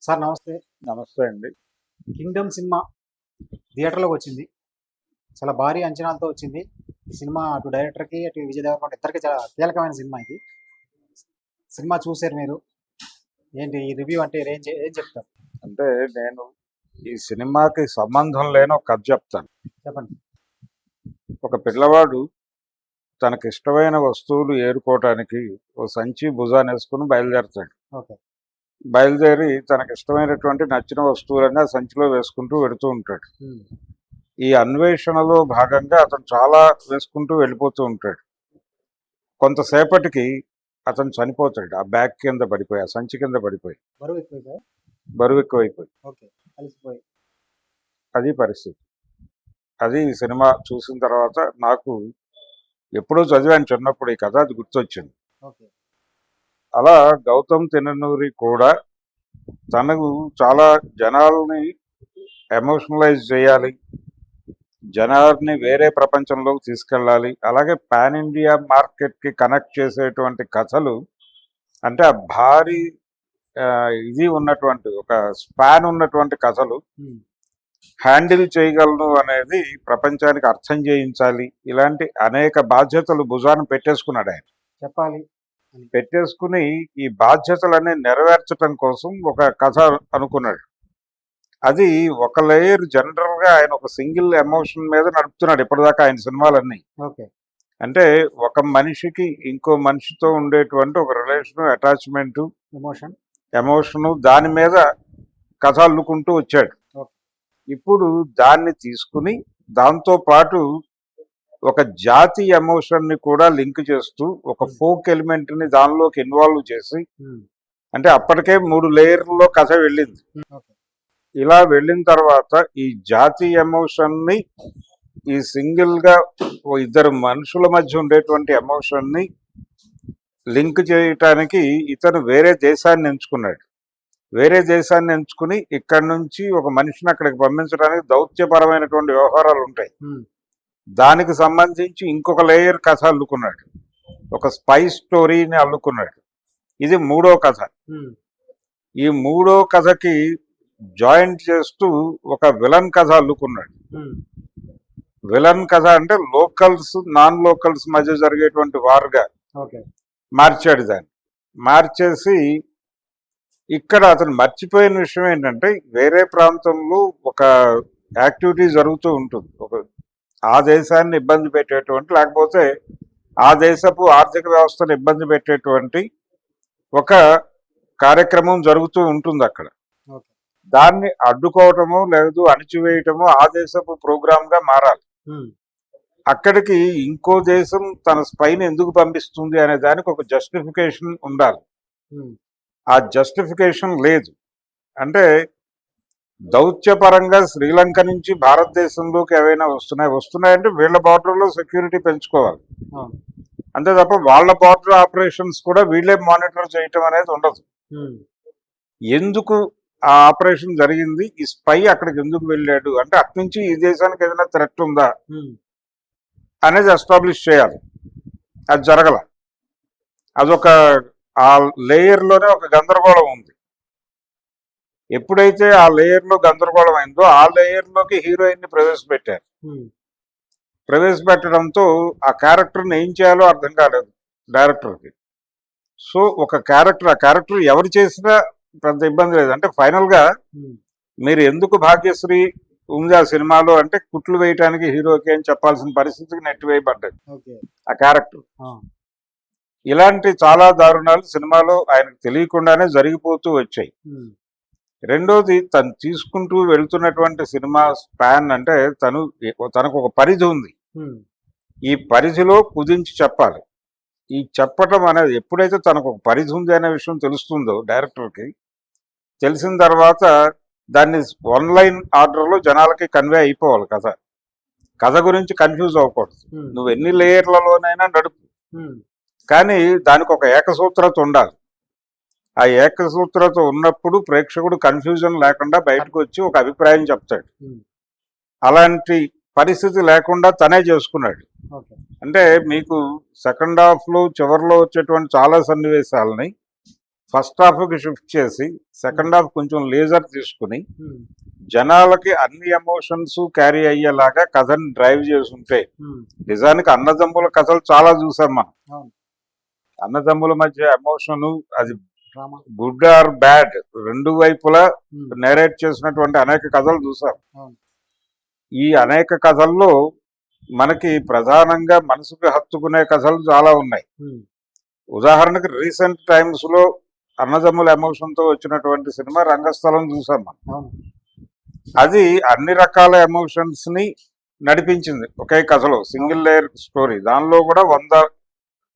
Sir నమస్తే. నమస్తే అండి. 'కింగ్డమ్' సినిమా థియేటర్‌లోకి వచ్చింది. చాలా భారీ అంచనాలతో వచ్చింది. ఈ సినిమా అటు డైరెక్టర్‌కి, అటు విజయ్ దేవరకొండ ఇద్దరికీ చాలా కీలకమైన సినిమా ఇది. సినిమా చూసారు మీరు. ఏంటి ఈ రివ్యూ అంటే ఏం చెప్తారు? అంటే నేను ఈ సినిమాకి సంబంధం లేని ఒక కథ చెప్తాను. చెప్పండి. ఒక పిల్లవాడు తనకిష్టమైన వస్తువులు ఏరుకోవటానికి ఓ సంచి భుజానేసుకుని బయలుదేరతాడు. ఓకే. బయలుదేరి తనకిష్టమైనటువంటి నచ్చిన వస్తువులన్నీ ఆ సంచిలో వేసుకుంటూ వెళుతూ ఉంటాడు. ఈ అన్వేషణలో భాగంగా అతను చాలా వేసుకుంటూ వెళ్ళిపోతూ ఉంటాడు. కొంతసేపటికి అతను చనిపోతాడు. ఆ బ్యాగ్ కింద పడిపోయి, ఆ సంచి కింద పడిపోయి, బరువు ఎక్కువైపోయి. ఓకే. అలసిపోయి. అది పరిస్థితి. అది ఈ సినిమా చూసిన తర్వాత నాకు ఎప్పుడో చదివాను చిన్నప్పుడు ఈ కథ, అది గుర్తొచ్చింది. ఓకే. అలా గౌతమ్ తిన్ననూరి కూడా తనకు చాలా జనాల్ని ఎమోషనలైజ్ చేయాలి, జనాల్ని వేరే ప్రపంచంలోకి తీసుకెళ్ళాలి, అలాగే పాన్ ఇండియా మార్కెట్కి కనెక్ట్ చేసేటువంటి కథలు, అంటే ఆ భారీ ఇది ఉన్నటువంటి ఒక స్పాన్ ఉన్నటువంటి కథలు హ్యాండిల్ చేయగలను అనేది ప్రపంచానికి అర్థం చేయించాలి. ఇలాంటి అనేక బాధ్యతలు భుజాన పెట్టేసుకున్నాడు ఆయన. చెప్పాలి పెట్టేసుకుని ఈ బాధ్యతలన్నీ నెరవేర్చడం కోసం ఒక కథ అనుకున్నాడు. అది ఒక లేయర్ జనరల్గా ఆయన ఒక సింగిల్ ఎమోషన్ మీద నడుపుతున్నాడు ఇప్పటిదాకా ఆయన సినిమాలన్నీ. ఓకే. అంటే ఒక మనిషికి ఇంకో మనిషితో ఉండేటువంటి ఒక రిలేషను, అటాచ్మెంటు, ఎమోషను, దాని మీద కథ అల్లుకుంటూ వచ్చాడు. ఇప్పుడు దాన్ని తీసుకుని దాంతో పాటు ఒక జాతి ఎమోషన్ని కూడా లింక్ చేస్తూ ఒక ఫోక్ ఎలిమెంట్ని దానిలోకి ఇన్వాల్వ్ చేసి, అంటే అప్పటికే 3 లేయర్లలో కథ వెళ్ళింది. ఇలా వెళ్ళిన తర్వాత ఈ జాతి ఎమోషన్ని, ఈ సింగిల్గా ఇద్దరు మనుషుల మధ్య ఉండేటువంటి ఎమోషన్ని లింక్ చేయటానికి ఇతను వేరే దేశాన్ని ఎంచుకున్నాడు. వేరే దేశాన్ని ఎంచుకుని ఇక్కడి నుంచి ఒక మనిషిని అక్కడికి పంపించడానికి దౌత్యపరమైనటువంటి వ్యవహారాలు ఉంటాయి. దానికి సంబంధించి ఇంకొక లేయర్ కథ అల్లుకున్నాడు, ఒక స్పై స్టోరీని అల్లుకున్నాడు. ఇది 3వ కథ. ఈ 3వ కథకి జాయింట్ చేస్తూ ఒక విలన్ కథ అల్లుకున్నాడు. విలన్ కథ అంటే లోకల్స్ నాన్ లోకల్స్ మధ్య జరిగేటువంటి వార్గా మార్చాడు. దాన్ని మార్చేసి ఇక్కడ అతను మర్చిపోయిన విషయం ఏంటంటే, వేరే ప్రాంతంలో ఒక యాక్టివిటీ జరుగుతూ ఉంటుంది, ఒక ఆ దేశాన్ని ఇబ్బంది పెట్టేటువంటి, లేకపోతే ఆ దేశపు ఆర్థిక వ్యవస్థను ఇబ్బంది పెట్టేటువంటి ఒక కార్యక్రమం జరుగుతూ ఉంటుంది అక్కడ. దాన్ని అడ్డుకోవటమో లేదు అణిచివేయటమో ఆ దేశపు ప్రోగ్రామ్గా మారాలి. అక్కడికి ఇంకో దేశం తన స్పైని ఎందుకు పంపిస్తుంది అనే దానికి ఒక జస్టిఫికేషన్ ఉండాలి. ఆ జస్టిఫికేషన్ లేదు. అంటే దౌత్యపరంగా శ్రీలంక నుంచి భారతదేశంలోకి ఏవైనా వస్తున్నాయంటే వీళ్ళ బార్డర్లో సెక్యూరిటీ పెంచుకోవాలి, అంతే తప్ప వాళ్ళ బార్డర్ ఆపరేషన్స్ కూడా వీళ్ళే మానిటర్ చేయటం అనేది ఉండదు. ఎందుకు ఆ ఆపరేషన్ జరిగింది, ఈ స్పై అక్కడికి ఎందుకు వెళ్ళాడు అంటే అట్నుంచి ఈ దేశానికి ఏదైనా థ్రెట్ ఉందా అనేది ఎస్టాబ్లిష్ చేయాలి. అది జరగల. అదొక ఆ లేయర్లోనే ఒక గందరగోళం ఉంది. ఎప్పుడైతే ఆ లేయర్లో గందరగోళం అయిందో ఆ లేయర్లోకి హీరోయిన్ని ప్రవేశపెట్టారు. ప్రవేశపెట్టడంతో ఆ క్యారెక్టర్ని ఏం చేయాలో అర్థం కాలేదు డైరెక్టర్కి. సో ఒక క్యారెక్టర్, ఆ క్యారెక్టర్ ఎవరు చేసినా పెద్ద ఇబ్బంది లేదు. అంటే ఫైనల్గా మీరు ఎందుకు భాగ్యశ్రీ ఉంది ఆ సినిమాలో అంటే కుట్లు వేయటానికి హీరోకి అని చెప్పాల్సిన పరిస్థితికి నెట్టివేయబడ్డది ఆ క్యారెక్టర్. ఇలాంటి చాలా దారుణాలు సినిమాలో ఆయనకు తెలియకుండానే జరిగిపోతూ వచ్చాయి. రెండోది, తను తీసుకుంటూ వెళ్తున్నటువంటి సినిమా స్పాన్, అంటే తనకు ఒక పరిధి ఉంది. ఈ పరిధిలో కుదించి చెప్పాలి. ఈ చెప్పటం అనేది ఎప్పుడైతే తనకు ఒక పరిధి ఉంది అనే విషయం తెలుస్తుందో డైరెక్టర్కి, తెలిసిన తర్వాత దాన్ని 1 లైన్ ఆర్డర్లో జనాలకి కన్వే అయిపోవాలి. కథ గురించి కన్ఫ్యూజ్ అవ్వకూడదు. నువ్వు ఎన్ని లేయర్లలోనైనా నడుపు, కానీ దానికి ఒక ఏకసూత్రత ఉండాలి. ఆ ఏకసూత్రత ఉన్నప్పుడు ప్రేక్షకుడు కన్ఫ్యూజన్ లేకుండా బయటకు వచ్చి ఒక అభిప్రాయం చెప్తాడు. అలాంటి పరిస్థితి లేకుండా తనే చేసుకున్నాడు. అంటే మీకు సెకండ్ హాఫ్లో చివరిలో వచ్చేటువంటి చాలా సన్నివేశాలని ఫస్ట్ హాఫ్కి షిఫ్ట్ చేసి సెకండ్ హాఫ్ కొంచెం లేజర్ తీసుకుని జనాలకి అన్ని ఎమోషన్స్ క్యారీ అయ్యేలాగా కథని డ్రైవ్ చేసుంటే, నిజానికి అన్నదమ్ముల కథలు చాలా చూసాం మనం. అవును. అన్నదమ్ముల మధ్య ఎమోషన్ అది డ్రామా. గుడ్ ఆర్ బ్యాడ్ రెండు వైపులా నేరేట్ చేసినటువంటి అనేక కథలు చూసాం. అవును. ఈ అనేక కథల్లో మనకి ప్రధానంగా మనసుకు హత్తుకునే కథలు చాలా ఉన్నాయి. ఉదాహరణకి రీసెంట్ టైమ్స్ లో అన్నదమ్ముల ఎమోషన్ తో వచ్చినటువంటి సినిమా రంగస్థలం చూసాం మనం. అవును. అది అన్ని రకాల ఎమోషన్స్ ని నడిపించింది ఒకే కథలో, సింగిల్ లేయర్ స్టోరీ. దానిలో కూడా 100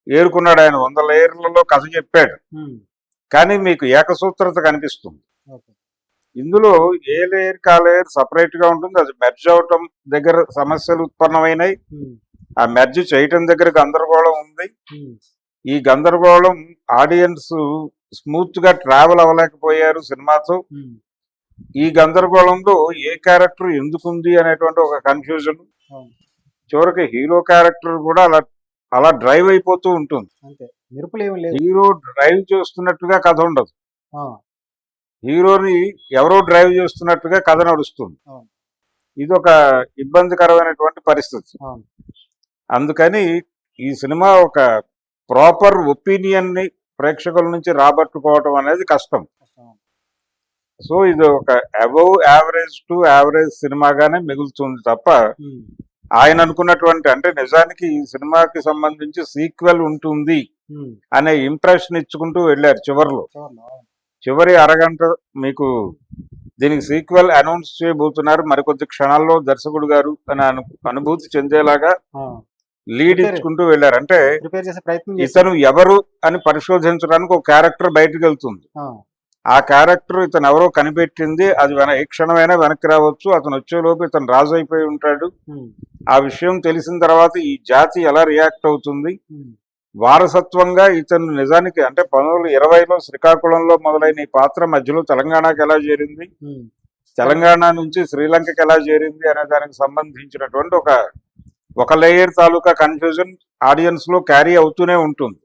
ఏరుకున్నాడు ఆయన, 100 లేయర్లలో కథ చెప్పాడు. కానీ మీకు ఏకసూత్రత కనిపిస్తుంది. ఓకే. ఇందులో ఏ లేయర్ కా లేయర్ సపరేట్ గా ఉంటుంది. అది మెర్జ్ అవటం దగ్గర సమస్యలు ఉత్పన్నమైనాయి, ఆ మెర్జ్ చేయటం దగ్గర గందరగోళం ఉంది. ఈ గందరగోళం ఆడియన్స్ స్మూత్ గా ట్రావెల్ అవ్వలేకపోయారు సినిమాతో. ఈ గందరగోళంలో ఏ క్యారెక్టర్ ఎందుకుంది అనేటువంటి ఒక కన్ఫ్యూజన్, చివరికి హీరో క్యారెక్టర్ కూడా అలా డ్రైవ్ అయిపోతూ ఉంటుంది. హీరో డ్రైవ్ చేస్తున్నట్టుగా కథ ఉండదు, హీరోని ఎవరో డ్రైవ్ చేస్తున్నట్టుగా కథ నడుస్తుంది. ఇది ఒక ఇబ్బందికరమైనటువంటి పరిస్థితి. అందుకని ఈ సినిమా ఒక ప్రాపర్ ఒపీనియన్ ని ప్రేక్షకుల నుంచి రాబట్టుకోవటం అనేది కష్టం. సో ఇది ఒక అబౌవ్ యావరేజ్ టు యావరేజ్ సినిమాగానే మిగులుతుంది తప్ప ఆయన అనుకున్నటువంటి, అంటే నిజానికి ఈ సినిమాకి సంబంధించి సీక్వెల్ ఉంటుంది అనే ఇంప్రెషన్ ఇచ్చుకుంటూ వెళ్ళారు. చివరి అరగంట మీకు దీనికి సీక్వెల్ అనౌన్స్ చేయబోతున్నారు మరికొద్ది క్షణాల్లో దర్శకుడు గారు అని అనుభూతి చెందేలాగా లీడ్ ఇచ్చుకుంటూ వెళ్ళారు. అంటే ఇతను ఎవరు అని పరిశోధించడానికి ఒక క్యారెక్టర్ బయటకు వెళ్తుంది. ఆ క్యారెక్టర్ ఇతను ఎవరో కనిపెట్టింది, అది ఏ క్షణమైనా వెనక్కి రావచ్చు. అతను వచ్చేలోపు ఇతను రాజు అయిపోయి ఉంటాడు. ఆ విషయం తెలిసిన తర్వాత ఈ జాతి ఎలా రియాక్ట్ అవుతుంది, వారసత్వంగా ఇతను నిజానికి అంటే 1920లో శ్రీకాకుళంలో మొదలైన ఈ పాత్ర మధ్యలో తెలంగాణకి ఎలా చేరింది, తెలంగాణ నుంచి శ్రీలంకకి ఎలా చేరింది అనే దానికి సంబంధించినటువంటి ఒక లేయర్ తాలూకా కన్ఫ్యూజన్ ఆడియన్స్ లో క్యారీ అవుతూనే ఉంటుంది.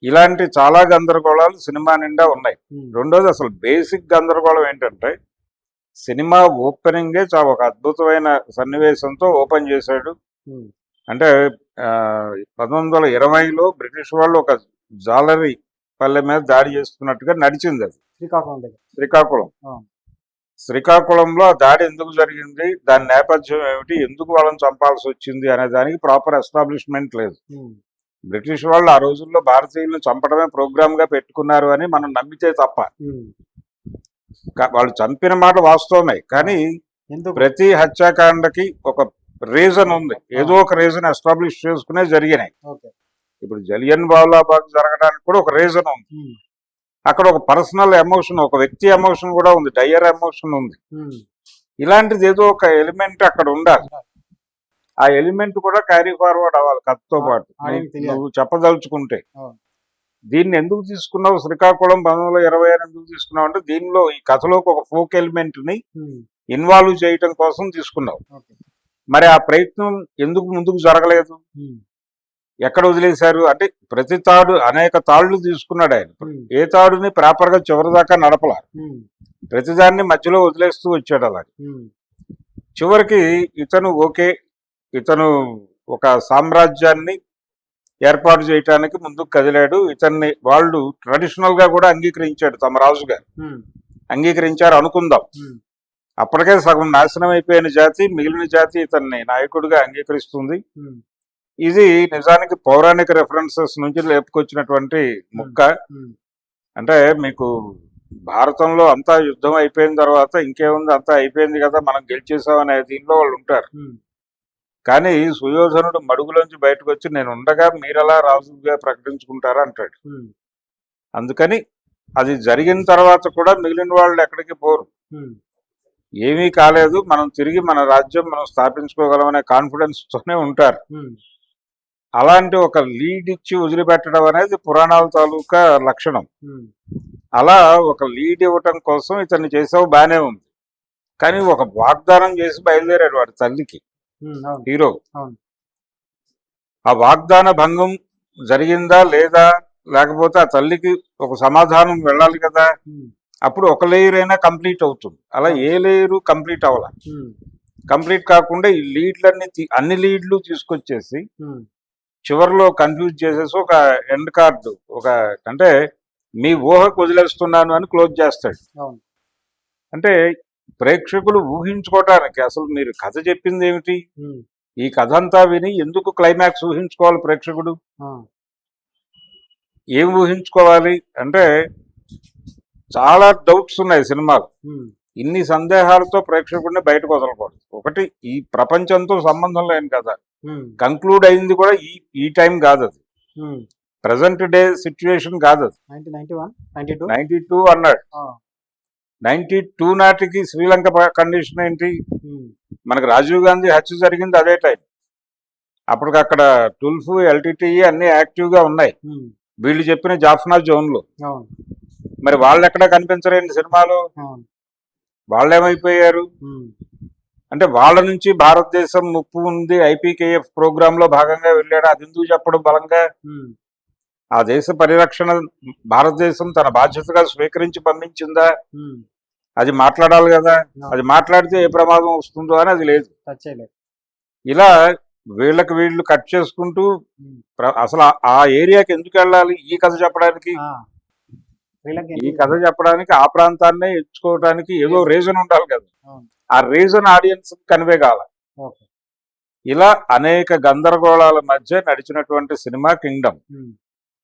ఇలాంటి చాలా గందరగోళాలు సినిమా నిండా ఉన్నాయి. రెండోది అసలు బేసిక్ గందరగోళం ఏంటంటే, సినిమా ఓపెనింగే చాలా ఒక అద్భుతమైన సన్నివేశంతో ఓపెన్ చేశాడు. అంటే 1920లో బ్రిటిష్ వాళ్ళు ఒక జాలరీ పల్లె మీద దాడి చేస్తున్నట్టుగా నడిచింది. అది శ్రీకాకుళంలో ఆ దాడి ఎందుకు జరిగింది, దాని నేపథ్యం ఏమిటి, ఎందుకు వాళ్ళని చంపాల్సి వచ్చింది అనే దానికి ప్రాపర్ ఎస్టాబ్లిష్మెంట్ లేదు. బ్రిటిష్ వాళ్ళు ఆ రోజుల్లో భారతీయులను చంపడమే ప్రోగ్రామ్ గా పెట్టుకున్నారు అని మనం నమ్మితే తప్ప, వాళ్ళు చంపిన మాట వాస్తవమే, కానీ ప్రతి హత్యాకాండకి ఒక రీజన్ ఉంది, ఏదో ఒక రీజన్ ఎస్టాబ్లిష్ చేసుకునే జరిగినాయి. ఇప్పుడు జలియన్ వాలాబాగ్ జరగడానికి కూడా ఒక రీజన్ ఉంది. అక్కడ ఒక పర్సనల్ ఎమోషన్, ఒక వ్యక్తి ఎమోషన్ కూడా ఉంది, డయర్ ఎమోషన్ ఉంది. ఇలాంటిది ఏదో ఒక ఎలిమెంట్ అక్కడ ఉండాలి. ఆ ఎలిమెంట్ కూడా క్యారీ ఫార్వర్డ్ అవ్వాలి కథతో పాటు. నువ్వు చెప్పదలుచుకుంటే దీన్ని ఎందుకు తీసుకున్నావు, శ్రీకాకుళం 1920 ఎందుకు తీసుకున్నావు అంటే, దీనిలో ఈ కథలోకి ఒక ఫోక్ ఎలిమెంట్ ని ఇన్వాల్వ్ చేయటం కోసం తీసుకున్నావు. మరి ఆ ప్రయత్నం ఎందుకు ముందుకు జరగలేదు, ఎక్కడ వదిలేశారు అంటే, ప్రతి తాడు అనేక తాళ్లు తీసుకున్నాడు ఆయన. ఏ తాడుని ప్రాపర్ గా చివరిదాకా నడపల, ప్రతిదాన్ని మధ్యలో వదిలేస్తూ వచ్చాడు. అలాగే చివరికి ఇతను ఒక సామ్రాజ్యాన్ని ఏర్పాటు చేయటానికి ముందుకు కదిలాడు. ఇతన్ని వాళ్ళు ట్రెడిషనల్ గా కూడా అంగీకరించాడు, తమ రాజుగా అంగీకరించారు అనుకుందాం. అప్పటికే సగం నాశనం అయిపోయిన జాతి, మిగిలిన జాతి ఇతన్ని నాయకుడిగా అంగీకరిస్తుంది. ఇది నిజానికి పౌరాణిక రెఫరెన్సెస్ నుంచి లేపుకొచ్చినటువంటి ముక్క. అంటే మీకు భారతంలో అంతా యుద్ధం అయిపోయిన తర్వాత ఇంకేముంది, అంతా అయిపోయింది కదా, మనం గెలిచేసామనే దీనిలో వాళ్ళు ఉంటారు. కానీ సుయోధనుడు మడుగులోంచి బయటకు వచ్చి, నేను ఉండగా మీరెలా రాజుగా ప్రకటించుకుంటారా అంటాడు. అందుకని అది జరిగిన తర్వాత కూడా మిగిలిన వాళ్ళు ఎక్కడికి పోరు, ఏమీ కాలేదు, మనం తిరిగి మన రాజ్యం మనం స్థాపించుకోగలమనే కాన్ఫిడెన్స్ తోనే ఉంటారు. అలాంటి ఒక లీడ్ ఇచ్చి వదిలిపెట్టడం అనేది పురాణాల తాలూకా లక్షణం. అలా ఒక లీడ్ ఇవ్వటం కోసం ఇతన్ని చేసావు, బానే ఉంది. కానీ ఒక వాగ్దానం చేసి బయలుదేరాడు వాడి తల్లికి, హీరో. ఆ వాగ్దాన భంగం జరిగిందా లేదా, లేకపోతే ఆ తల్లికి ఒక సమాధానం వెళ్ళాలి కదా, అప్పుడు ఒక లేయర్ అయినా కంప్లీట్ అవుతుంది. అలా ఏ లేయరు కంప్లీట్ అవ్వాలి. కంప్లీట్ కాకుండా ఈ లీడ్లన్నీ అన్ని లీడ్లు తీసుకొచ్చేసి చివరిలో కన్ఫ్యూజ్ చేసేసి ఒక ఎండ్ కార్డు, ఒక అంటే మీ ఊహకు వదిలేస్తున్నాను అని క్లోజ్ చేస్తాడు. అంటే ప్రేక్షకులు ఊహించుకోవటానికి అసలు మీరు కథ చెప్పింది ఏమిటి, ఈ కథ అంతా విని ఎందుకు క్లైమాక్స్ ఊహించుకోవాలి ప్రేక్షకుడు? ఏం ఊహించుకోవాలి అంటే చాలా డౌట్స్ ఉన్నాయి సినిమాలు. ఇన్ని సందేహాలతో ప్రేక్షకుడిని బయటకు వదలకూడదు. ఒకటి, ఈ ప్రపంచంతో సంబంధం లేని కథ, కంక్లూడ్ అయింది కూడా ఈ టైం కాదు, అది ప్రజెంట్ డే సిచ్యువేషన్ కాదు, అది 92 అన్నాడు. 92 నాటికి శ్రీలంక కండిషన్ ఏంటి? మనకు రాజీవ్ గాంధీ హత్య జరిగింది అదే టైం. అప్పటికి అక్కడ టుల్ఫ్, ఎల్టీటీఈ అన్ని యాక్టివ్ గా ఉన్నాయి, వీళ్ళు చెప్పిన జాఫ్నా జోన్ లో. మరి వాళ్ళు ఎక్కడ కనిపించలేండి సినిమాలో, వాళ్ళేమైపోయారు? అంటే వాళ్ళ నుంచి భారతదేశం ముప్పు ఉంది, ఐపీకేఎఫ్ ప్రోగ్రామ్ లో భాగంగా వెళ్ళాడు, అది ఎందుకు చెప్పడం బలంగా? ఆ దేశ పరిరక్షణ భారతదేశం తన బాధ్యతగా స్వీకరించి పంపించిందా? అది మాట్లాడాలి కదా. అది మాట్లాడితే ఏ ప్రమాదం వస్తుందో అని అది లేదు. ఇలా వీళ్ళు కట్ చేసుకుంటూ అసలు ఆ ఏరియాకి ఎందుకు వెళ్ళాలి ఈ కథ చెప్పడానికి? ఈ కథ చెప్పడానికి ఆ ప్రాంతాన్నే ఎంచుకోవడానికి ఏదో రీజన్ ఉండాలి కదా. ఆ రీజన్ ఆడియన్స్ కన్వే కావాలి. ఇలా అనేక గందరగోళాల మధ్య నడిచినటువంటి సినిమా కింగ్డమ్.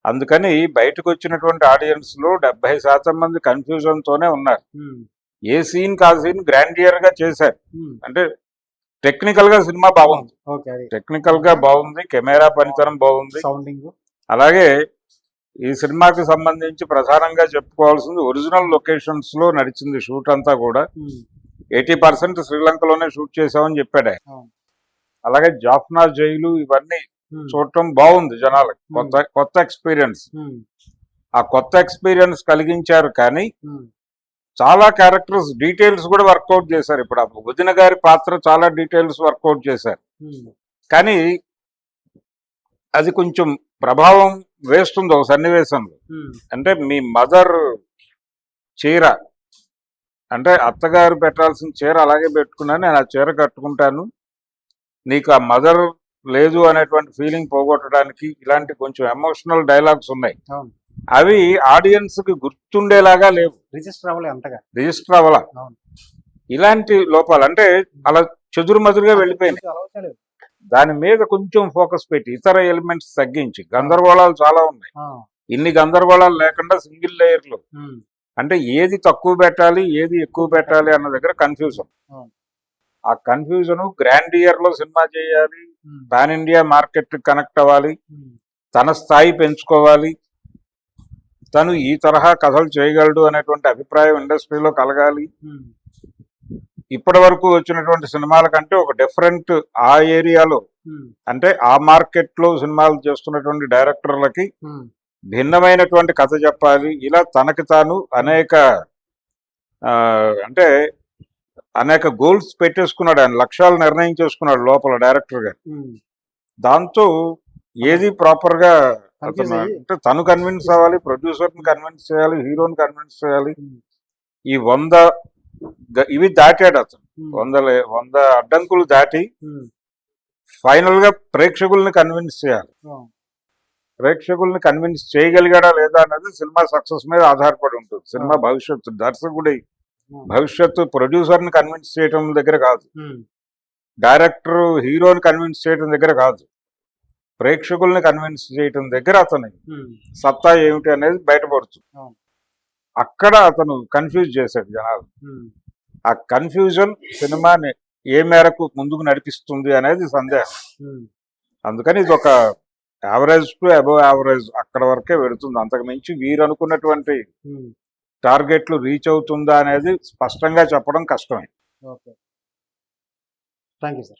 అందుకని బయటకు వచ్చినటువంటి ఆడియన్స్ లో 70% మంది కన్ఫ్యూజన్ తోనే ఉన్నారు. ఏ సీన్ కా సీన్ గ్రాండియర్ గా చేశారు. అంటే టెక్నికల్ గా సినిమా బాగుంది, టెక్నికల్ గా బాగుంది, కెమెరా పనితనం బాగుంది. అలాగే ఈ సినిమాకి సంబంధించి ప్రధానంగా చెప్పుకోవాల్సింది ఒరిజినల్ లొకేషన్స్ లో నడిచింది షూట్ అంతా కూడా. 80% శ్రీలంకలోనే షూట్ చేసామని చెప్పాడు ఆయన. అలాగే జాఫ్నా జైలు ఇవన్నీ చూడటం బాగుంది జనాలకు, కొత్త ఎక్స్పీరియన్స్. ఆ కొత్త ఎక్స్పీరియన్స్ కలిగించారు, కానీ చాలా క్యారెక్టర్స్ డీటెయిల్స్ కూడా వర్కౌట్ చేశారు. ఇప్పుడు ఆ వదిన గారి పాత్ర చాలా డీటెయిల్స్ వర్కౌట్ చేశారు, కానీ అది కొంచెం ప్రభావం వేస్తుంది ఒక సన్నివేశంలో. అంటే మీ మదర్ చీర, అంటే అత్తగారు పెట్టాల్సిన చీర అలాగే పెట్టుకున్నాను, నేను ఆ చీర కట్టుకుంటాను, నీకు ఆ మదర్ లేదు అనేటువంటి ఫీలింగ్ పోగొట్టడానికి ఇలాంటి కొంచెం ఎమోషనల్ డైలాగ్స్ ఉన్నాయి. అవి ఆడియన్స్ కి గుర్తుండేలాగా లేవు, రిజిస్టర్ అవ్వాల. ఇలాంటి లోపాలు అంటే అలా చెదురుమదురుగా వెళ్ళిపోయినాయి. దాని మీద కొంచెం ఫోకస్ పెట్టి ఇతర ఎలిమెంట్స్ తగ్గించి, గందరగోళాలు చాలా ఉన్నాయి, ఇన్ని గందరగోళాలు లేకుండా సింగిల్ లేయర్ లో, అంటే ఏది తక్కువ పెట్టాలి ఏది ఎక్కువ పెట్టాలి అన్న దగ్గర కన్ఫ్యూజన్. ఆ కన్ఫ్యూజన్ గ్రాండియర్ లో సినిమా చేయాలి, పాన్ ఇండియా మార్కెట్ కనెక్ట్ అవ్వాలి, తన స్థాయి పెంచుకోవాలి, తను ఈ తరహా కథలు చేయగలడు అనేటువంటి అభిప్రాయం ఇండస్ట్రీలో కలగాలి. ఇప్పటి వరకు వచ్చినటువంటి సినిమాల కంటే ఒక డిఫరెంట్ ఆ ఏరియాలో, అంటే ఆ మార్కెట్ లో సినిమాలు చేస్తున్నటువంటి డైరెక్టర్లకి భిన్నమైనటువంటి కథ చెప్పాలి. ఇలా తనకి తాను అనేక గోల్స్ పెట్టేసుకున్నాడు, ఆయన లక్ష్యాలు నిర్ణయం చేసుకున్నాడు లోపల డైరెక్టర్ గా. దాంతో ఏది ప్రాపర్ గా అంటే తను కన్విన్స్ అవ్వాలి, ప్రొడ్యూసర్ ని కన్విన్స్ చేయాలి, హీరోని కన్విన్స్ చేయాలి. ఈ 100 ఇవి దాటాడు అతను, 100 అడ్డంకులు దాటి ఫైనల్ గా ప్రేక్షకుల్ని కన్విన్స్ చేయాలి. ప్రేక్షకుల్ని కన్విన్స్ చేయగలిగాడా లేదా అనేది సినిమా సక్సెస్ మీద ఆధారపడి ఉంటుంది. సినిమా భవిష్యత్తు, దర్శకుడి భవిష్యత్తు ప్రొడ్యూసర్ ని కన్విన్స్ చేయడం దగ్గర కాదు, డైరెక్టర్ హీరోని కన్విన్స్ చేయడం దగ్గర కాదు, ప్రేక్షకుల్ని కన్విన్స్ చేయడం దగ్గర అతని సత్తా ఏమిటి అనేది బయటపడుతుంది. అక్కడ అతను కన్ఫ్యూజ్ చేశాడు జనాలు. ఆ కన్ఫ్యూజన్ సినిమాని ఏ మేరకు ముందుకు నడిపిస్తుంది అనేది సందేహం. అందుకని ఇది ఒక యావరేజ్ టు అబవ్ యావరేజ్ అక్కడ వరకే వెళుతుంది. అంతకు మించి వీరు అనుకున్నటువంటి టార్గెట్లు రీచ్ అవుతుందా అనేది స్పష్టంగా చెప్పడం కష్టమే. Thank you sir.